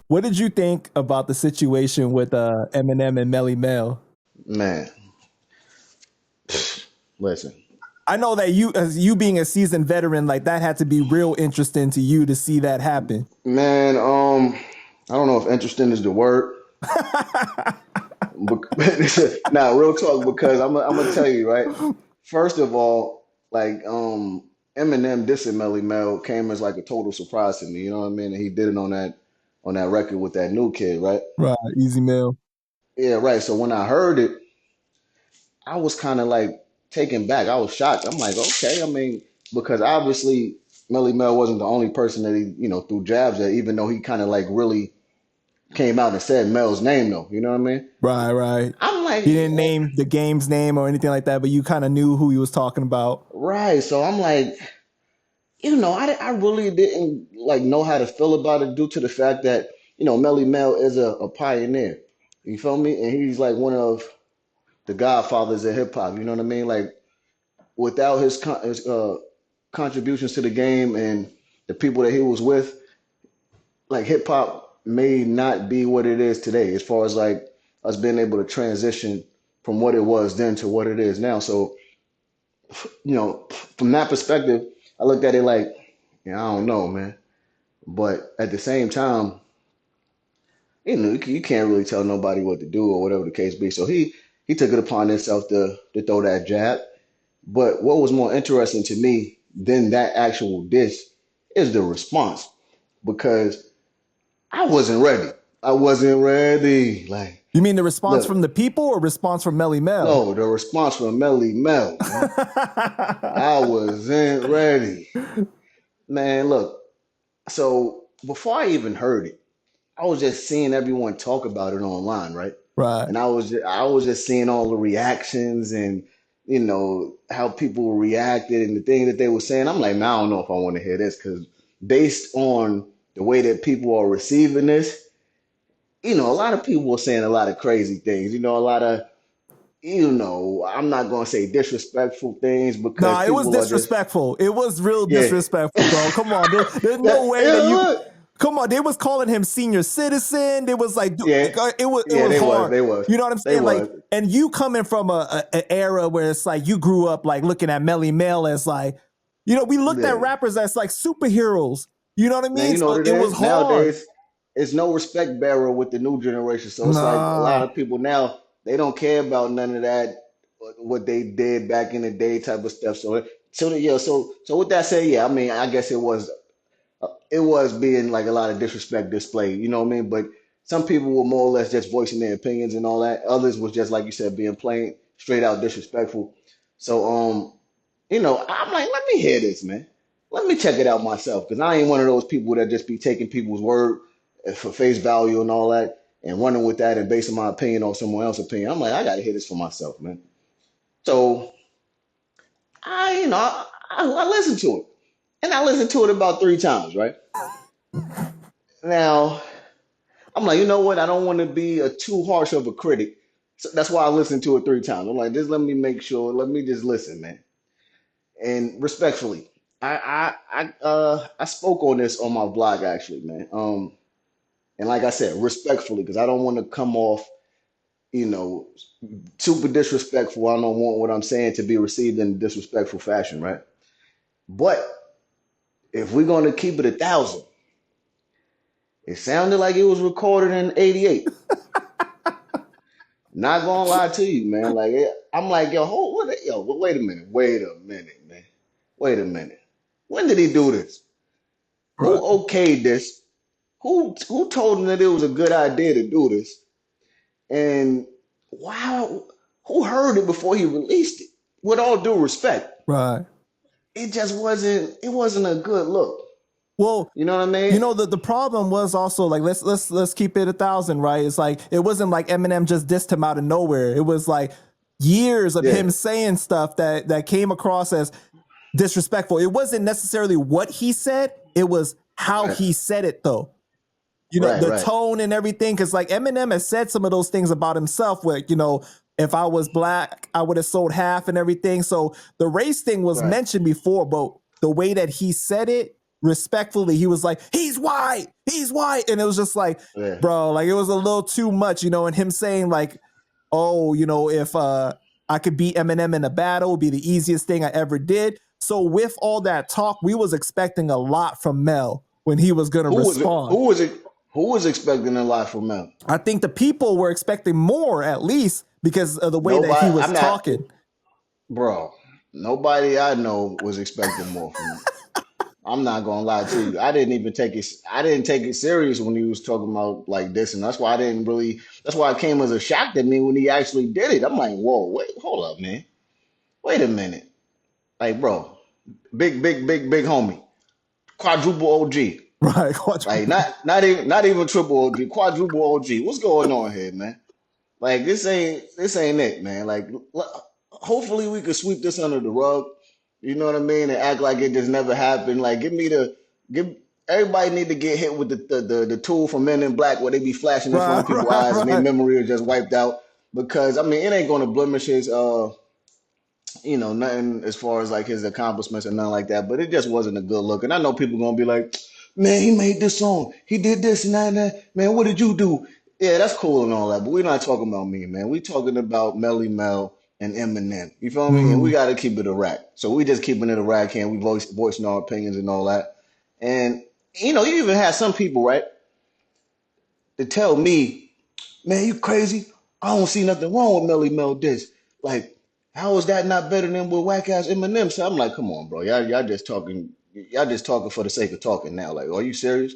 What did you think about the situation with Eminem and Melle Mel? Man, listen, I know that you, as you being a seasoned veteran, like that had to be real interesting to you to see that happen. man. I don't know if interesting is the word, but now real talk because I'm gonna tell you right. First of all, like Eminem dissing Melle Mel came as like a total surprise to me. You know what I mean? And he did it on that record with that new kid, right? Right, Easy Mill. Yeah, right. So when I heard it, I was kind of like taken back. I was shocked. I'm like, okay. I mean, because obviously Melle Mel wasn't the only person that he, threw jabs at, even though he kind of like really came out and said Mel's name though. You know what I mean? Right, right. I'm like, He didn't name the game's name or anything like that, but you kind of knew who he was talking about. right. So I'm like, I really didn't like know how to feel about it due to the fact that, Melle Mel is a pioneer. You feel me? And he's like one of the godfathers of hip hop. You know what I mean? Like without his contributions to the game and the people that he was with, like hip hop may not be what it is today, as far as like us being able to transition from what it was then to what it is now. So, from that perspective, I looked at it like, yeah, I don't know, man. But at the same time, you can't really tell nobody what to do or whatever the case be. So he took it upon himself to throw that jab. But what was more interesting to me than that actual dish is the response because I wasn't ready. I wasn't ready. Like, You mean the response from look, the people or response from Melle Mel? no, the response from Melle Mel, man. I wasn't ready. Man, look, so before I even heard it, I was just seeing everyone talk about it online, right? Right. And I was just seeing all the reactions and how people reacted and the things that they were saying. I'm like, man, I don't know if I want to hear this because based on the way that people are receiving this, a lot of people were saying a lot of crazy things. A lot of I'm not gonna say disrespectful things because Nah, it was people are just disrespectful. It was real yeah. disrespectful, bro. Come on, there's no That, way that yeah, you. look. Come on, they was calling him senior citizen. They was like, Yeah, it yeah, was they was, hard. they was, You know what I'm they saying? Like, was. and you coming from an era where it's like you grew up like looking at Melle Mel as like, we looked at Yeah. rappers as like superheroes. You know what I Now mean? you know So what it it was is? hard. Nowadays, it's no respect bearer with the new generation. So it's like a lot Nah. of people now, they don't care about none of that, what they did back in the day type of stuff. So with that said, yeah, I mean, I guess it was being like a lot of disrespect displayed, you know what I mean? But some people were more or less just voicing their opinions and all that. Others was just like you said, being plain straight out disrespectful. So I'm like, let me hear this, man. Let me check it out myself because I ain't one of those people that just be taking people's word for face value and all that and running with that and basing my opinion on someone else's opinion. I'm like, I gotta hear this for myself, man. So I listened to it and I listened to it about 3 times, right? Now I'm like, you know what? I don't want to be a too harsh of a critic. So that's why I listened to it 3 times. I'm like, just let me make sure. Let me just listen, man. And respectfully, I spoke on this on my blog actually, man. And like I said, respectfully, because I don't want to come off, you know, super disrespectful. I don't want what I'm saying to be received in a disrespectful fashion, right? But if we're gonna keep it 1,000, it sounded like it was recorded in '88. Not gonna lie to you, man. Like I'm like, wait a minute, man, wait a minute. When did he do this? Who Right. okayed this? Who told him that it was a good idea to do this? And wow, who heard it before he released it? With all due respect, Right. it just wasn't. It wasn't a good look. Well, You know what I mean? the problem was also like let's keep it 1,000, right? It's like it wasn't like Eminem just dissed him out of nowhere. It was like years of Yeah. him saying stuff that came across as disrespectful. It wasn't necessarily what he said, it was how Right. he said it though. Right. The Right. tone and everything. Cause like Eminem has said some of those things about himself where, if I was black, I would have sold half and everything. So the race thing was Right. mentioned before, but the way that he said it respectfully, he was like, he's white. And it was just like, Yeah. bro, like it was a little too much, and him saying like, oh, if I could beat Eminem in a battle, it'd be the easiest thing I ever did. So with all that talk, we was expecting a lot from Mel when he was gonna Who was it? respond. Who was it? Who was expecting a lot from Mel? I think the people were expecting more, at least because of the way that he Nobody. was I'm not, talking. bro. Nobody I know was expecting more from him. I'm not gonna lie to you. I didn't even take it. I didn't take it serious when he was talking about like this, and that's why I didn't really. That's why it came as a shock to me when he actually did it. I'm like, whoa, wait, hold up, man. Wait a minute. Like, bro, big homie, quadruple OG. Right. Like, not even triple OG, quadruple OG. What's going on here, man? Like, this ain't it, man. Like, hopefully we could sweep this under the rug. You know what I mean? And act like it just never happened. Like, give everybody need to get hit with the tool from Men in Black where they be flashing in front Right, of people's right, eyes and their right. memory is just wiped out. Because I mean, it ain't gonna blemish his nothing as far as like his accomplishments and nothing like that. But it just wasn't a good look. And I know people gonna be like, man, he made this song, he did this and that, and that. Man, what did you do? Yeah, that's cool and all that, but we're not talking about me, man. We talking about Melle Mel and Eminem. You feel me? And we Mm, got to keep it a rack. So we just keeping it a rack here. And we voicing our opinions and all that. And you even had some people, right, to tell me, man, you crazy? I don't see nothing wrong with Melle Mel this. Like, how is that not better than what whack ass Eminem? So I'm like, come on, bro. Y'all just talking for the sake of talking now. Like, are you serious?